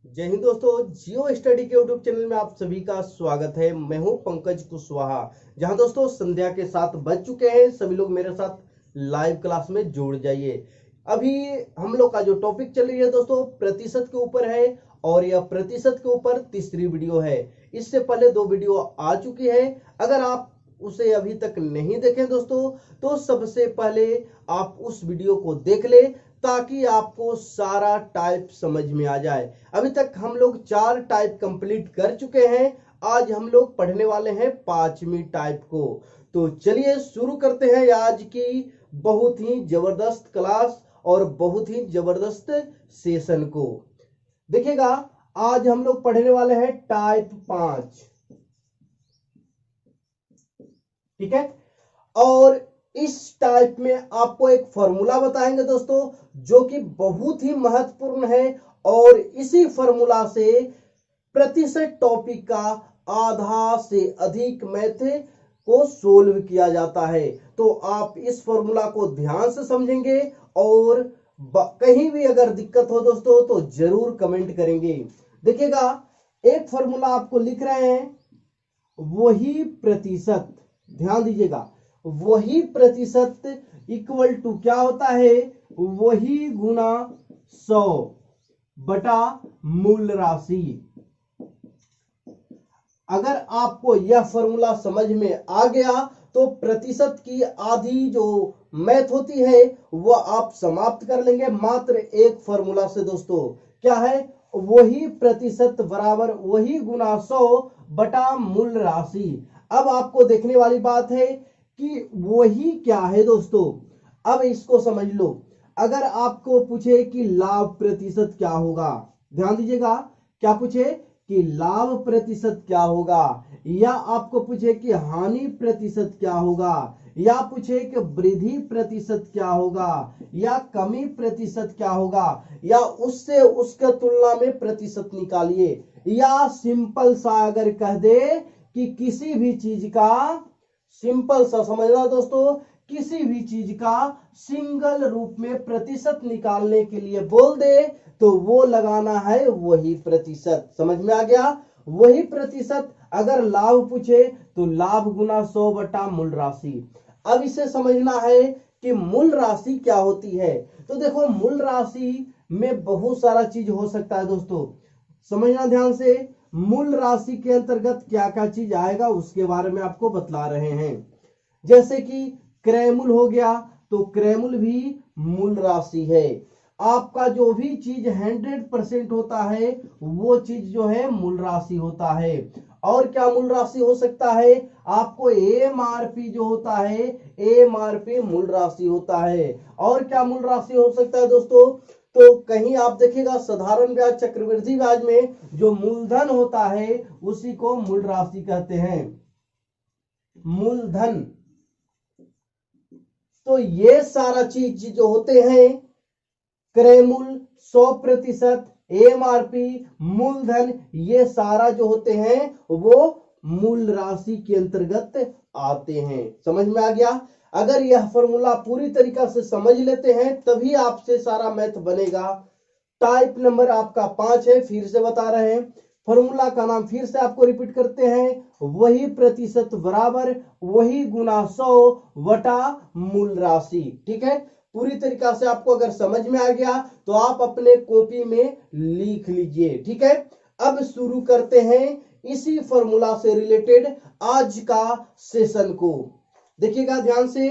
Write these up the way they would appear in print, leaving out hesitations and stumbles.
जय हिंद दोस्तों। जियो स्टडी के यूट्यूब चैनल में आप सभी का स्वागत है। मैं हूं पंकज कुशवाहा। जहां दोस्तों संध्या के 7 बज चुके हैं, सभी लोग मेरे साथ लाइव क्लास में जुड़ जाइए। अभी हम लोग का जो टॉपिक चल रही है दोस्तों प्रतिशत के ऊपर है, और यह प्रतिशत के ऊपर तीसरी वीडियो है। इससे पहले 2 वीडियो आ चुकी है। अगर आप उसे अभी तक नहीं देखें दोस्तों, तो सबसे पहले आप उस वीडियो को देख ले, ताकि आपको सारा टाइप समझ में आ जाए। अभी तक हम लोग 4 टाइप कंप्लीट कर चुके हैं। आज हम लोग पढ़ने वाले हैं 5वीं टाइप को। तो चलिए शुरू करते हैं आज की बहुत ही जबरदस्त क्लास और बहुत ही जबरदस्त सेशन को। देखिएगा, आज हम लोग पढ़ने वाले हैं टाइप 5। ठीक है। और इस टाइप में आपको एक फॉर्मूला बताएंगे दोस्तों, जो कि बहुत ही महत्वपूर्ण है। और इसी फॉर्मूला से प्रतिशत टॉपिक का आधा से अधिक मैथ को सोल्व किया जाता है। तो आप इस फॉर्मूला को ध्यान से समझेंगे, और कहीं भी अगर दिक्कत हो दोस्तों तो जरूर कमेंट करेंगे। देखिएगा, एक फॉर्मूला आपको लिख रहे हैं, वही प्रतिशत, ध्यान दीजिएगा, वही प्रतिशत इक्वल टू क्या होता है, वही गुना 100 बटा मूल राशि। अगर आपको यह फॉर्मूला समझ में आ गया तो प्रतिशत की आधी जो मैथ होती है वह आप समाप्त कर लेंगे मात्र एक फॉर्मूला से दोस्तों। क्या है, वही प्रतिशत बराबर वही गुना 100 बटा मूल राशि। अब आपको देखने वाली बात है कि वही क्या है दोस्तों। अब इसको समझ लो। अगर आपको पूछे कि लाभ प्रतिशत क्या होगा, ध्यान दीजिएगा, क्या पूछे कि लाभ प्रतिशत क्या होगा, या आपको पूछे कि हानि प्रतिशत क्या होगा, या पूछे कि वृद्धि प्रतिशत क्या होगा, या कमी प्रतिशत क्या होगा, या उससे उसके तुलना में प्रतिशत निकालिए, या सिंपल सा अगर कह दे कि किसी भी चीज का, सिंपल सा समझना दोस्तों, किसी भी चीज का सिंगल रूप में प्रतिशत निकालने के लिए बोल दे तो वो लगाना है वही प्रतिशत। समझ में आ गया। वही प्रतिशत अगर लाभ पूछे तो लाभ गुना 100 बटा मूल राशि। अब इसे समझना है कि मूल राशि क्या होती है। तो देखो, मूल राशि में बहुत सारा चीज हो सकता है दोस्तों, समझना ध्यान से। मूल राशि के अंतर्गत क्या क्या चीज आएगा उसके बारे में आपको बतला रहे हैं। जैसे कि क्रयमूल हो गया, तो क्रयमूल भी मूल राशि है। आपका जो भी चीज 100% होता है वो चीज जो है मूल राशि होता है। और क्या मूल राशि हो सकता है, आपको एमआरपी जो होता है, एमआरपी मूल राशि होता है। और क्या मूल राशि हो सकता है दोस्तों, तो कहीं आप देखिएगा साधारण ब्याज चक्रवृद्धि ब्याज में जो मूलधन होता है उसी को मूल राशि कहते हैं, मूलधन। तो ये सारा चीज जो होते हैं, क्रयमूल, 100%, एमआरपी, मूलधन, ये सारा जो होते हैं वो मूल राशि के अंतर्गत आते हैं। समझ में आ गया। अगर यह फॉर्मूला पूरी तरीका से समझ लेते हैं तभी आपसे सारा मैथ बनेगा। टाइप नंबर आपका 5 है, फिर से बता रहे हैं। फॉर्मूला का नाम फिर से आपको रिपीट करते हैं, वही प्रतिशत बराबर वही गुना 100 बटा मूल राशि। ठीक है। पूरी तरीका से आपको अगर समझ में आ गया तो आप अपने कॉपी में लिख लीजिए। ठीक है। अब शुरू करते हैं इसी फॉर्मूला से रिलेटेड आज का सेशन को। देखिएगा ध्यान से,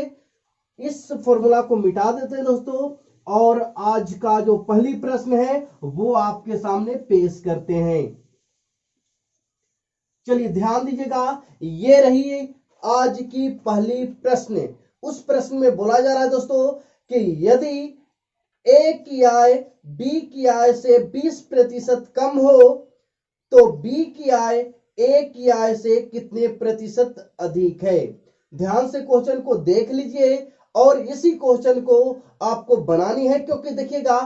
इस फॉर्मूला को मिटा देते हैं दोस्तों, और आज का जो पहली प्रश्न है वो आपके सामने पेश करते हैं। चलिए ध्यान दीजिएगा, ये रही आज की पहली प्रश्न। उस प्रश्न में बोला जा रहा है दोस्तों कि यदि ए की आय बी की आय से 20% कम हो तो बी की आय ए की आय से कितने प्रतिशत अधिक है। ध्यान से क्वेश्चन को देख लीजिए, और इसी क्वेश्चन को आपको बनानी है, क्योंकि देखिएगा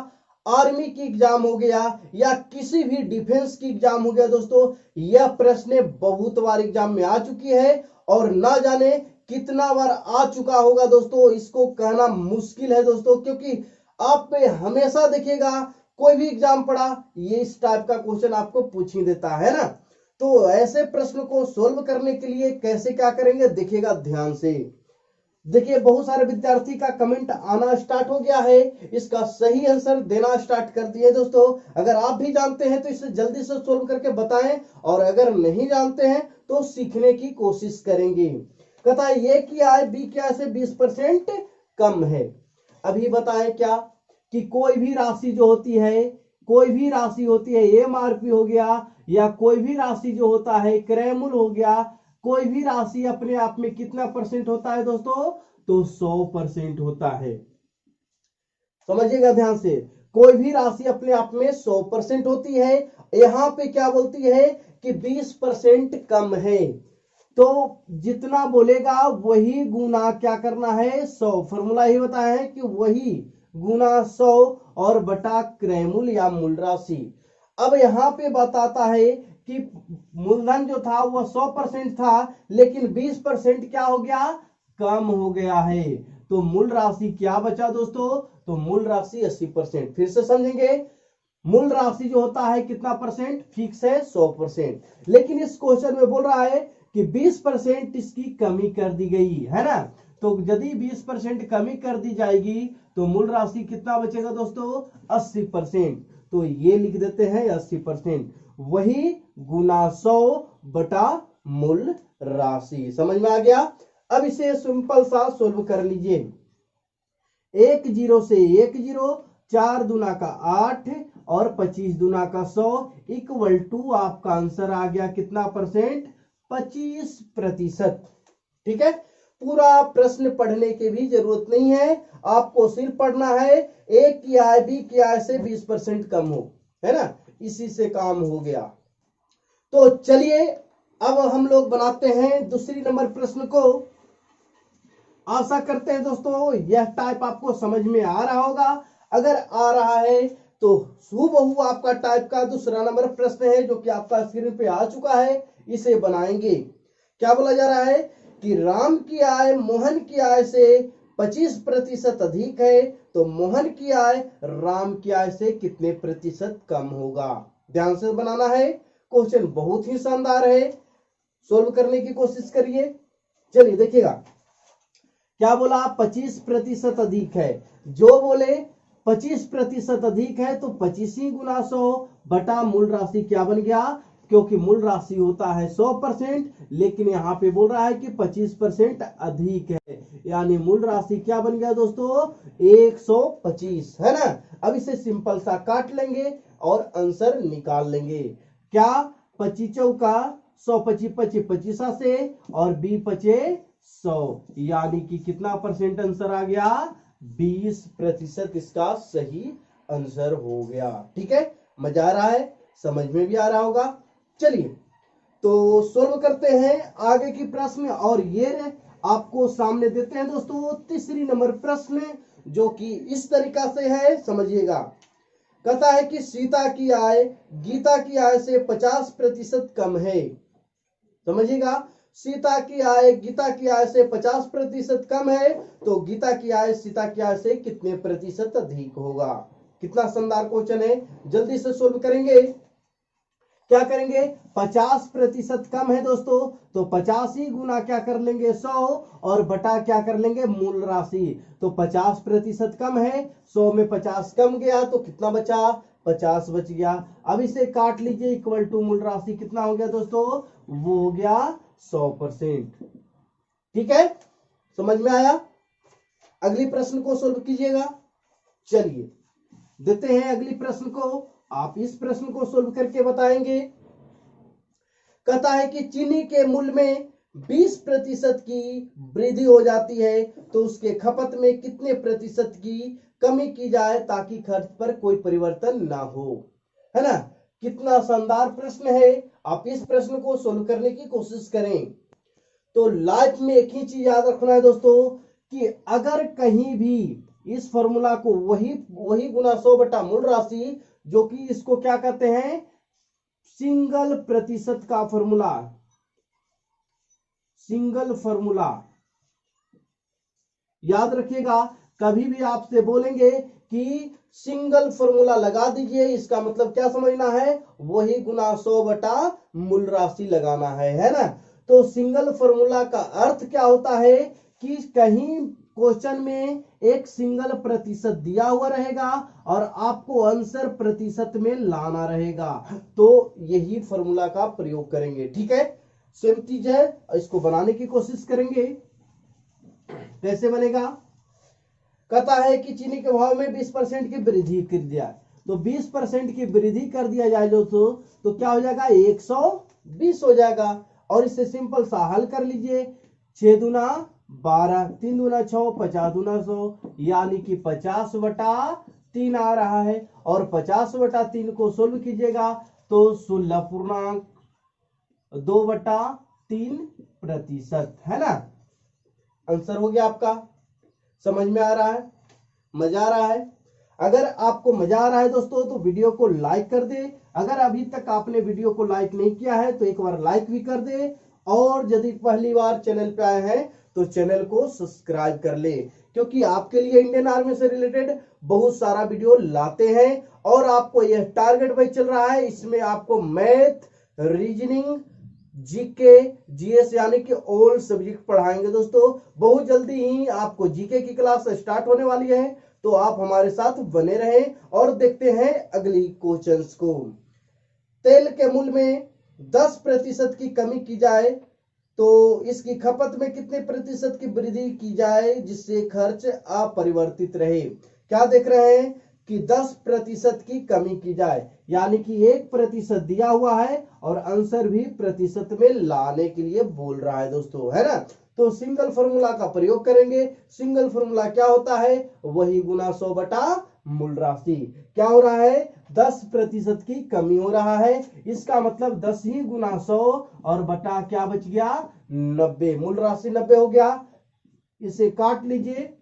आर्मी की एग्जाम हो गया या किसी भी डिफेंस की एग्जाम हो गया दोस्तों, यह प्रश्न बहुत बार एग्जाम में आ चुकी है, और ना जाने कितना बार आ चुका होगा दोस्तों, इसको कहना मुश्किल है दोस्तों। क्योंकि आप पे हमेशा देखिएगा कोई भी एग्जाम पढ़ा ये इस टाइप का क्वेश्चन आपको पूछ ही देता है ना। तो ऐसे प्रश्न को सोल्व करने के लिए कैसे क्या करेंगे देखिएगा ध्यान से। देखिए बहुत सारे विद्यार्थी का कमेंट आना स्टार्ट हो गया है, इसका सही आंसर देना स्टार्ट कर दिए दोस्तों। अगर आप भी जानते हैं तो इसे जल्दी से सोल्व करके बताएं, और अगर नहीं जानते हैं तो सीखने की कोशिश करेंगे। कहता है ये किया है बी क्या से 20% कम है। अभी बताएं क्या कि कोई भी राशि जो होती है, कोई भी राशि होती है, एमआरपी हो गया या कोई भी राशि जो होता है क्रयमूल्य हो गया, कोई भी राशि अपने आप में कितना परसेंट होता है दोस्तों, तो 100% होता है। समझिएगा ध्यान से, कोई भी राशि अपने आप में 100% होती है। यहां पे क्या बोलती है कि 20% कम है, तो जितना बोलेगा वही गुना क्या करना है 100। फॉर्मूला ही बताया है कि वही गुना 100 और बटा क्रयमूल्य या मूल राशि। अब यहां पे बताता है कि मूलधन जो था वह 100% था, लेकिन 20% क्या हो गया, कम हो गया है। तो मूल राशि क्या बचा दोस्तों, तो मूल राशि 80%। फिर से समझेंगे, मूल राशि जो होता है कितना परसेंट, फिक्स है 100%, लेकिन इस क्वेश्चन में बोल रहा है कि 20% इसकी कमी कर दी गई है ना। तो यदि 20% कमी कर दी जाएगी तो मूल राशि कितना बचेगा दोस्तों, 80%। तो ये लिख देते हैं 80%, वही गुना 100 बटा मूल राशि। समझ में आ गया। अब इसे सिंपल सा सोल्व कर लीजिए। 1 0 से 1 0, 4 दूना का 8 और 25 दूना का 100 इक्वल टू आपका आंसर आ गया कितना परसेंट, 25%। ठीक है, पूरा प्रश्न पढ़ने की भी जरूरत नहीं है, आपको सिर्फ पढ़ना है ए किया है बी किया है से 20% कम हो, है ना, इसी से काम हो गया। तो चलिए अब हम लोग बनाते हैं दूसरी नंबर प्रश्न को। आशा करते हैं दोस्तों यह टाइप आपको समझ में आ रहा होगा। अगर आ रहा है तो हूबहू आपका टाइप का दूसरा नंबर प्रश्न है जो कि आपका स्क्रीन पे आ चुका है, इसे बनाएंगे। क्या बोला जा रहा है कि राम की आय मोहन की आय से 25% अधिक है, तो मोहन की आय राम की आय से कितने प्रतिशत कम होगा। ध्यान से बनाना है, क्वेश्चन बहुत ही शानदार है, सोल्व करने की कोशिश करिए। चलिए देखिएगा क्या बोला, 25% अधिक है। जो बोले 25% अधिक है तो 25 ही गुना 100 बटा मूल राशि क्या बन गया, क्योंकि मूल राशि होता है 100%, लेकिन यहां पे बोल रहा है कि 25% अधिक है, यानी मूल राशि क्या बन गया दोस्तों, 125, है ना। अब इसे सिंपल सा काट लेंगे और आंसर निकाल लेंगे। क्या, 25 चौका 100, 25 25 25 से और 20 पचे 100, यानी कि कितना परसेंट आंसर आ गया, 20% इसका सही आंसर हो गया। ठीक है, मजा आ रहा है, समझ में भी आ रहा होगा। चलिए तो सोल्व करते हैं आगे की प्रश्न, और ये आपको सामने देते हैं दोस्तों तीसरी नंबर प्रश्न, जो कि इस तरीका से है, समझिएगा। कहता है कि सीता की आय गीता की आय से 50% कम है। समझिएगा, सीता की आय गीता की आय से 50% कम है, तो गीता की आय सीता की आय से कितने प्रतिशत अधिक होगा। कितना शानदार क्वेश्चन है, जल्दी से सोल्व करेंगे। क्या करेंगे, 50% कम है दोस्तों, तो 50 ही गुना क्या कर लेंगे 100 और बटा क्या कर लेंगे मूल राशि। तो 50% कम है, 100 में 50 कम गया तो कितना बचा, 50 बच गया। अब इसे काट लीजिए, इक्वल टू मूल राशि कितना हो गया दोस्तों, वो हो गया 100%। ठीक है, समझ में आया। अगली प्रश्न को सोल्व कीजिएगा। चलिए देते हैं अगली प्रश्न को, आप इस प्रश्न को सोल्व करके बताएंगे। कहता है कि चीनी के मूल्य में 20% की वृद्धि हो जाती है, तो उसके खपत में कितने प्रतिशत की कमी की जाए ताकि खर्च पर कोई परिवर्तन ना हो, है ना। कितना शानदार प्रश्न है, आप इस प्रश्न को सोल्व करने की कोशिश करें। तो लाइफ में एक ही चीज याद रखना है दोस्तों कि अगर कहीं भी इस फॉर्मूला को वही गुना 100 बटा मूल राशि, जो कि इसको क्या कहते हैं, सिंगल प्रतिशत का फॉर्मूला, सिंगल फॉर्मूला याद रखिएगा। कभी भी आपसे बोलेंगे कि सिंगल फॉर्मूला लगा दीजिए। इसका मतलब क्या समझना है, वही गुना 100 बटा मूल राशि लगाना है ना। तो सिंगल फॉर्मूला का अर्थ क्या होता है कि कहीं क्वेश्चन में एक सिंगल प्रतिशत दिया हुआ रहेगा और आपको आंसर प्रतिशत में लाना रहेगा, तो यही फॉर्मूला का प्रयोग करेंगे। ठीक है, सेम चीज है, इसको बनाने की कोशिश करेंगे। कैसे बनेगा, कहता है कि चीनी के भाव में 20% की वृद्धि कर दिया, तो 20% की वृद्धि कर दिया जाए जो तो क्या हो जाएगा, 120 हो जाएगा। और इसे सिंपल सा हल कर लीजिए, 6 दूना 12, 3 दूना 6, 50 दूना 100, यानी कि 50/3 आ रहा है। और 50/3 को सोल्व कीजिएगा तो 16.2/3% है ना। आंसर हो गया आपका। समझ में आ रहा है, मजा आ रहा है? अगर आपको मजा आ रहा है दोस्तों तो वीडियो को लाइक कर दे। अगर अभी तक आपने वीडियो को लाइक नहीं किया है तो एक बार लाइक भी कर दे, और यदि पहली बार चैनल पे आए हैं तो चैनल को सब्सक्राइब कर ले, क्योंकि आपके लिए इंडियन आर्मी से रिलेटेड बहुत सारा वीडियो लाते हैं। और आपको यह टारगेट बैच चल रहा है, इसमें आपको मैथ, रीजनिंग, जीके, जीएस यानी कि ऑल सब्जेक्ट पढ़ाएंगे दोस्तों। बहुत जल्दी ही आपको जीके की क्लास स्टार्ट होने वाली है, तो आप हमारे साथ बने रहें। और देखते हैं अगली क्वेश्चंस को। तेल के मूल्य में 10% की कमी की जाए तो इसकी खपत में कितने प्रतिशत की वृद्धि की जाए जिससे खर्च अपरिवर्तित रहे। क्या देख रहे हैं कि 10% की कमी की जाए, यानी कि 1% दिया हुआ है और आंसर भी प्रतिशत में लाने के लिए बोल रहा है दोस्तों, है ना। तो सिंगल फॉर्मूला का प्रयोग करेंगे। सिंगल फॉर्मूला क्या होता है, वही गुना 100 बटा मूल राशि। क्या हो रहा है, 10% की कमी हो रहा है, इसका मतलब 10 ही गुना 100 और बटा क्या बच गया, 90। मूल राशि 90 हो गया, इसे काट लीजिए,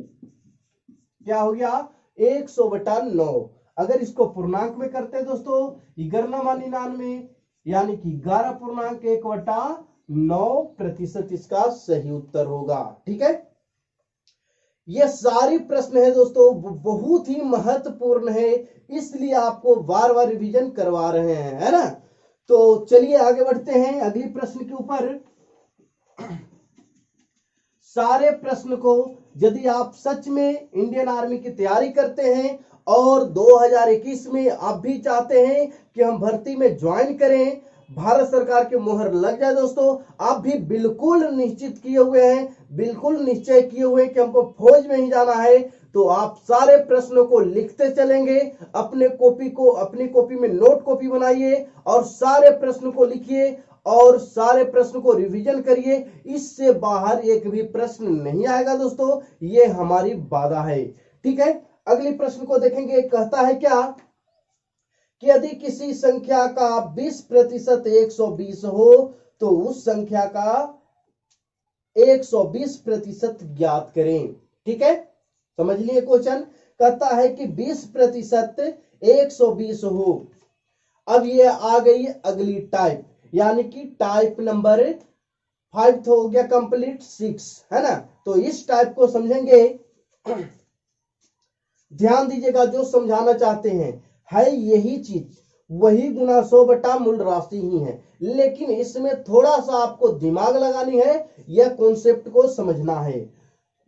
क्या हो गया, 100/9। अगर इसको पूर्णांक में करते हैं दोस्तों, 11/99, यानी कि 11.1/9% इसका सही उत्तर होगा। ठीक है, ये सारी प्रश्न है दोस्तों, बहुत ही महत्वपूर्ण है, इसलिए आपको बार बार रिवीजन करवा रहे हैं, है ना। तो चलिए आगे बढ़ते हैं अगली प्रश्न के ऊपर। सारे प्रश्न को यदि आप सच में इंडियन आर्मी की तैयारी करते हैं और 2021 में आप भी चाहते हैं कि हम भर्ती में ज्वाइन करें, भारत सरकार की मोहर लग जाए दोस्तों, आप भी बिल्कुल निश्चित किए हुए हैं, बिल्कुल निश्चय किए हुए हैं कि हमको फौज में ही जाना है, तो आप सारे प्रश्नों को लिखते चलेंगे। अपनी कॉपी में नोट कॉपी बनाइए और सारे प्रश्न को लिखिए और सारे प्रश्न को रिवीजन करिए। इससे बाहर एक भी प्रश्न नहीं आएगा दोस्तों, ये हमारी वादा है। ठीक है, अगली प्रश्न को देखेंगे। कहता है क्या कि यदि किसी संख्या का 20% 120 हो तो उस संख्या का 120% ज्ञात करें। ठीक है, समझ लिए क्वेश्चन। कहता है कि 20% 120 हो। अब ये आ गई अगली टाइप, यानी कि टाइप नंबर 5 तो हो गया कंप्लीट, 6 है ना। तो इस टाइप को समझेंगे, ध्यान दीजिएगा, जो समझाना चाहते हैं है यही चीज, वही गुना 100 बटा मूल राशि ही है, लेकिन इसमें थोड़ा सा आपको दिमाग लगानी है, यह कॉन्सेप्ट को समझना है।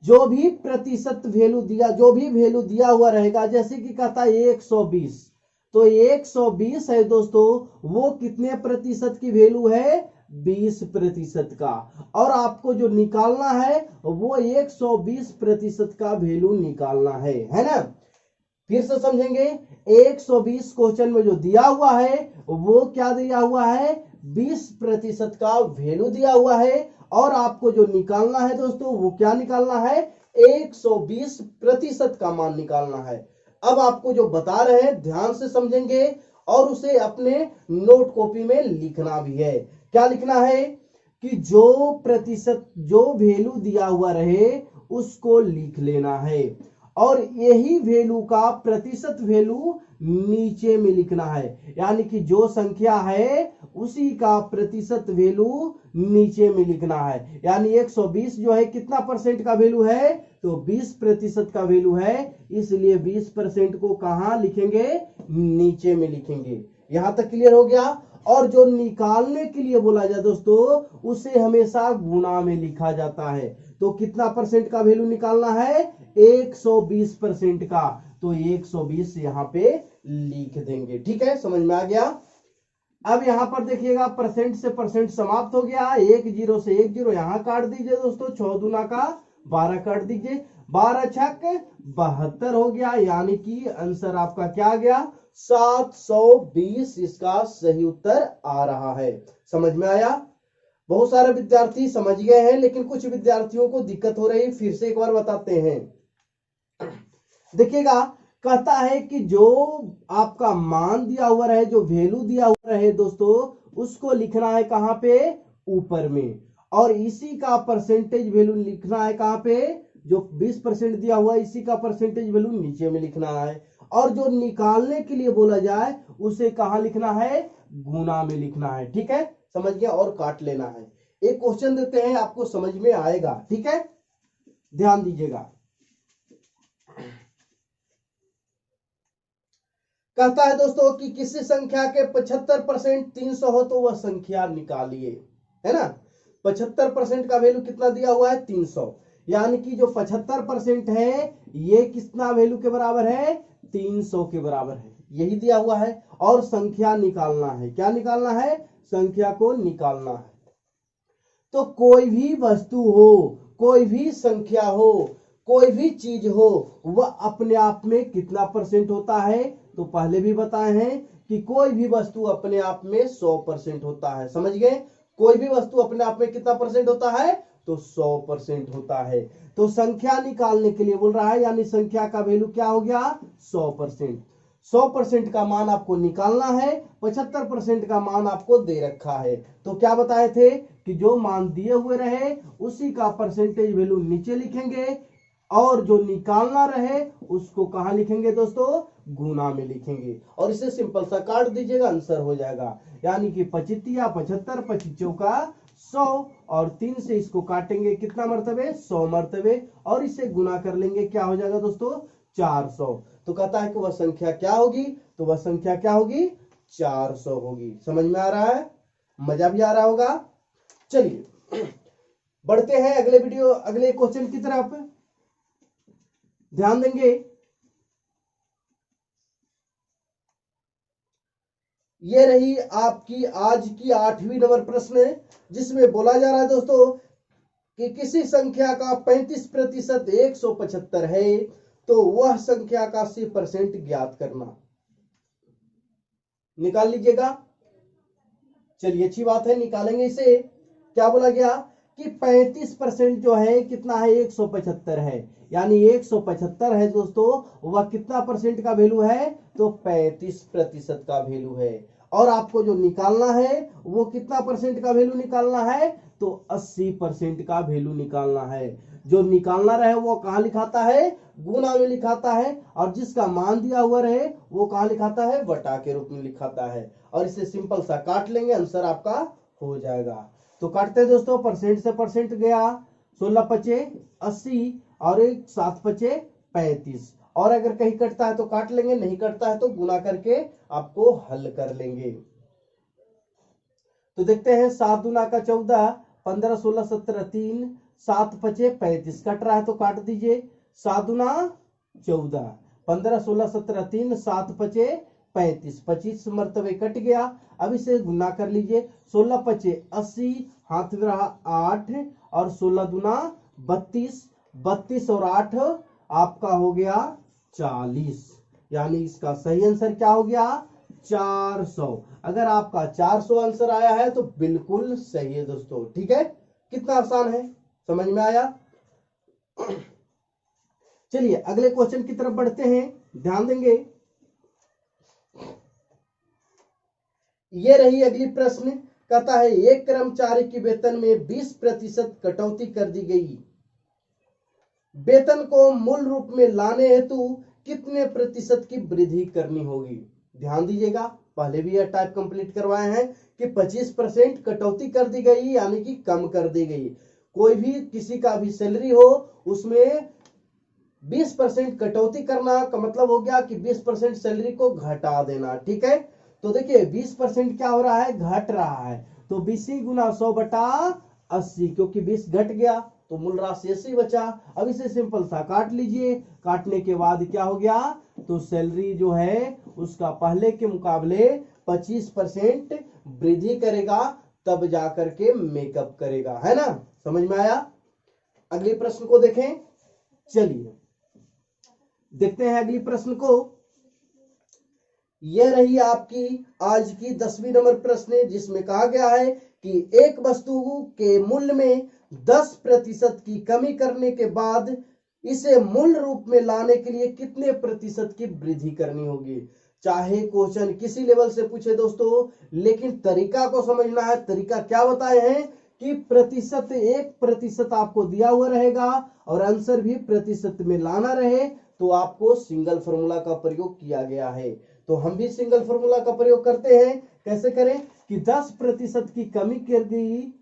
जो भी प्रतिशत वैल्यू दिया, जो भी वैल्यू दिया हुआ रहेगा, जैसे कि कहता है 120, तो 120 है दोस्तों, वो कितने प्रतिशत की वैल्यू है, 20% का। और आपको जो निकालना है वो 120% का वैल्यू निकालना है ना। फिर से समझेंगे, 120 क्वेश्चन में जो दिया हुआ है वो क्या दिया हुआ है, 20% का वैल्यू दिया हुआ है, और आपको जो निकालना है दोस्तों वो क्या निकालना है, 120% का मान निकालना है। अब आपको जो बता रहे हैं ध्यान से समझेंगे और उसे अपने नोट कॉपी में लिखना भी है। क्या लिखना है कि जो प्रतिशत, जो वैल्यू दिया हुआ रहे उसको लिख लेना है, और यही वैल्यू का प्रतिशत वैल्यू नीचे में लिखना है, यानी कि जो संख्या है उसी का प्रतिशत वैल्यू नीचे में लिखना है। यानी 120 जो है कितना परसेंट का वैल्यू है, तो 20% का वैल्यू है, इसलिए 20% को कहां लिखेंगे, नीचे में लिखेंगे। यहां तक क्लियर हो गया। और जो निकालने के लिए बोला जाए दोस्तों, उसे हमेशा गुणा में लिखा जाता है। तो कितना परसेंट का वैल्यू निकालना है, 120% का, तो 120 यहां पे लिख देंगे। ठीक है, समझ में आ गया। अब यहां पर देखिएगा परसेंट से परसेंट समाप्त हो गया, 1 0 से 1 0 यहां काट दीजिए दोस्तों, 6 दूना का 12 काट दीजिए, 12 छक 72 हो गया। यानी कि आंसर आपका क्या आ गया, 720 इसका सही उत्तर आ रहा है। समझ में आया। बहुत सारे विद्यार्थी समझ गए हैं, लेकिन कुछ विद्यार्थियों को दिक्कत हो रही है, फिर से एक बार बताते हैं। देखिएगा, कहता है कि जो आपका मान दिया हुआ रहे, जो वैल्यू दिया हुआ रहे दोस्तों, उसको लिखना है कहां पे, ऊपर में, और इसी का परसेंटेज वैल्यू लिखना है कहां पे, जो 20% दिया हुआ है इसी का परसेंटेज वैल्यू नीचे में लिखना है। और जो निकालने के लिए बोला जाए उसे कहां लिखना है, गुना में लिखना है। ठीक है, समझ गया। और काट लेना है। एक क्वेश्चन देते हैं, आपको समझ में आएगा। ठीक है, ध्यान दीजिएगा। कहता है दोस्तों कि किसी संख्या के 75% 300 हो तो वह संख्या निकालिए, है ना। 75% का वैल्यू कितना दिया हुआ है, 300। यानी कि जो 75% है ये कितना वैल्यू के बराबर है, 300 के बराबर है, यही दिया हुआ है। और संख्या निकालना है, क्या निकालना है, संख्या को निकालना है। तो कोई भी वस्तु हो, कोई भी संख्या हो, कोई भी चीज हो, वह अपने आप में कितना परसेंट होता है, तो पहले भी बताए हैं कि कोई भी वस्तु अपने आप में 100% होता है। समझ गए, कोई भी वस्तु अपने आप में कितना परसेंट होता है, तो 100% होता है। तो संख्या निकालने के लिए बोल रहा है, यानी संख्या का वैल्यू क्या हो गया, 100%। 100% का मान आपको निकालना है, 75% का मान आपको दे रखा है। तो क्या बताए थे कि जो मान दिए हुए रहे उसी का परसेंटेज वैल्यू नीचे लिखेंगे, और जो निकालना रहे उसको कहां लिखेंगे दोस्तों, गुना में लिखेंगे। और इसे सिंपल सा काट दीजिएगा, आंसर हो जाएगा। यानी कि 25 75, 25 का 100, और 3 से इसको काटेंगे कितना मर्तबे, 100 मर्तबे, और इसे गुना कर लेंगे, क्या हो जाएगा दोस्तों, 400। तो कहता है कि वह संख्या क्या होगी, तो वह संख्या क्या होगी, 400 होगी। समझ में आ रहा है, मजा भी आ रहा होगा। चलिए बढ़ते हैं अगले वीडियो, अगले क्वेश्चन की तरफ ध्यान देंगे। ये रही आपकी आज की 8वीं नंबर प्रश्न, जिसमें बोला जा रहा है दोस्तों कि किसी संख्या का 35% 175 है, तो वह संख्या का 80% ज्ञात करना। निकाल लीजिएगा। चलिए अच्छी बात है, निकालेंगे इसे। क्या बोला गया कि 35% जो है कितना है, 175 है। यानी 175 है दोस्तों, वह कितना परसेंट का वैल्यू है, तो 35% का वैल्यू है। और आपको जो निकालना है वो कितना परसेंट का वैल्यू निकालना है, तो 80% का वैल्यू निकालना है। जो निकालना रहे वो कहां लिखाता है, गुना में लिखाता है, और जिसका मान दिया हुआ रहे वो कहां लिखाता है, बटा के रूप में लिखाता है। और इसे सिंपल सा काट लेंगे, आंसर आपका हो जाएगा। तो काटते हैं दोस्तों, परसेंट से परसेंट गया, 16 पचे 80, और 7 पचे 35। और अगर कहीं कटता है तो काट लेंगे, नहीं कटता है तो गुना करके आपको हल कर लेंगे। तो देखते हैं, 7 दूना का 14, 15 16 17 3, 7 पचे 35, कट रहा है तो काट दीजिए। 7 दूना 14, 15 16 17 3, 7 पचे 35, 25 मरतबे कट गया। अब इसे गुना कर लीजिए, 16 पचे 80, हाथ में रहा 8, और 16 दूना 32, 32 और 8 आपका हो गया 40। यानी इसका सही आंसर क्या हो गया, 400। अगर आपका 400 आंसर आया है तो बिल्कुल सही है दोस्तों। ठीक है, कितना आसान है, समझ में आया। चलिए अगले क्वेश्चन की तरफ बढ़ते हैं, ध्यान देंगे। ये रही अगली प्रश्न, कहता है एक कर्मचारी की वेतन में 20% कटौती कर दी गई, वेतन को मूल रूप में लाने हेतु कितने प्रतिशत की वृद्धि करनी होगी। ध्यान दीजिएगा, पहले भी यह टाइप कंप्लीट करवाए हैं कि 25% कटौती कर दी गई, यानी कि कम कर दी गई। कोई भी किसी का भी सैलरी हो उसमें 20% कटौती करना का मतलब हो गया कि 20% सैलरी को घटा देना। ठीक है, तो देखिए 20% क्या हो रहा है, घट रहा है, तो 20 गुना 100 बटा 80, क्योंकि 20 घट गया तो मूल राशि 80 बचा। अब इसे सिंपल सा काट लीजिए, काटने के बाद क्या हो गया, तो सैलरी जो है उसका पहले के मुकाबले 25% वृद्धि करेगा, तब जाकर के मेकअप करेगा, है ना। समझ में आया। अगले प्रश्न को देखें, चलिए देखते हैं अगली प्रश्न को। यह रही आपकी आज की 10वीं नंबर प्रश्न, जिसमें कहा गया है कि एक वस्तु के मूल्य में 10% की कमी करने के बाद इसे मूल रूप में लाने के लिए कितने प्रतिशत की वृद्धि करनी होगी। चाहे क्वेश्चन किसी लेवल से पूछे दोस्तों, लेकिन तरीका को समझना है। तरीका क्या बताए हैं कि प्रतिशत 1% आपको दिया हुआ रहेगा और आंसर भी प्रतिशत में लाना रहे, तो आपको सिंगल फॉर्मूला का प्रयोग किया गया है। तो हम भी सिंगल फॉर्मूला का प्रयोग करते हैं। कैसे करें कि 10% की कमी कर दी,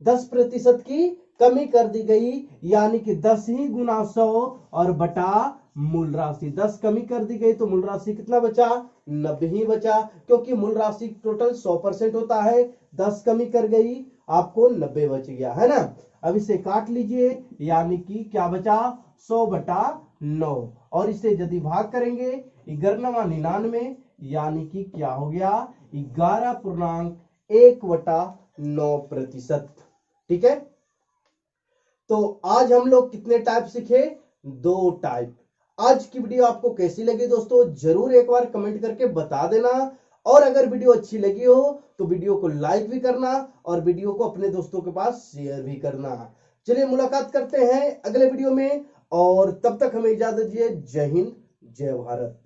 10% की कमी कर दी गई, यानी कि 10 ही गुना 100 और बटा मूल राशि। 10 कमी कर दी गई तो मूल राशि कितना बचा, 90 ही बचा, क्योंकि मूल राशि टोटल 100% होता है। 10 कमी कर गई, आपको 90 बच गया, है ना। अब इसे काट लीजिए, यानी कि क्या बचा, 100 बटा 9, और इसे यदि भाग करेंगे 1199, यानी कि क्या हो गया, 11.1/9%। ठीक है, तो आज हम लोग कितने टाइप सीखे, 2 टाइप। आज की वीडियो आपको कैसी लगी दोस्तों, जरूर एक बार कमेंट करके बता देना, और अगर वीडियो अच्छी लगी हो तो वीडियो को लाइक भी करना और वीडियो को अपने दोस्तों के पास शेयर भी करना। चलिए मुलाकात करते हैं अगले वीडियो में, और तब तक हमें इजाजत दीजिए। जय हिंद, जय भारत।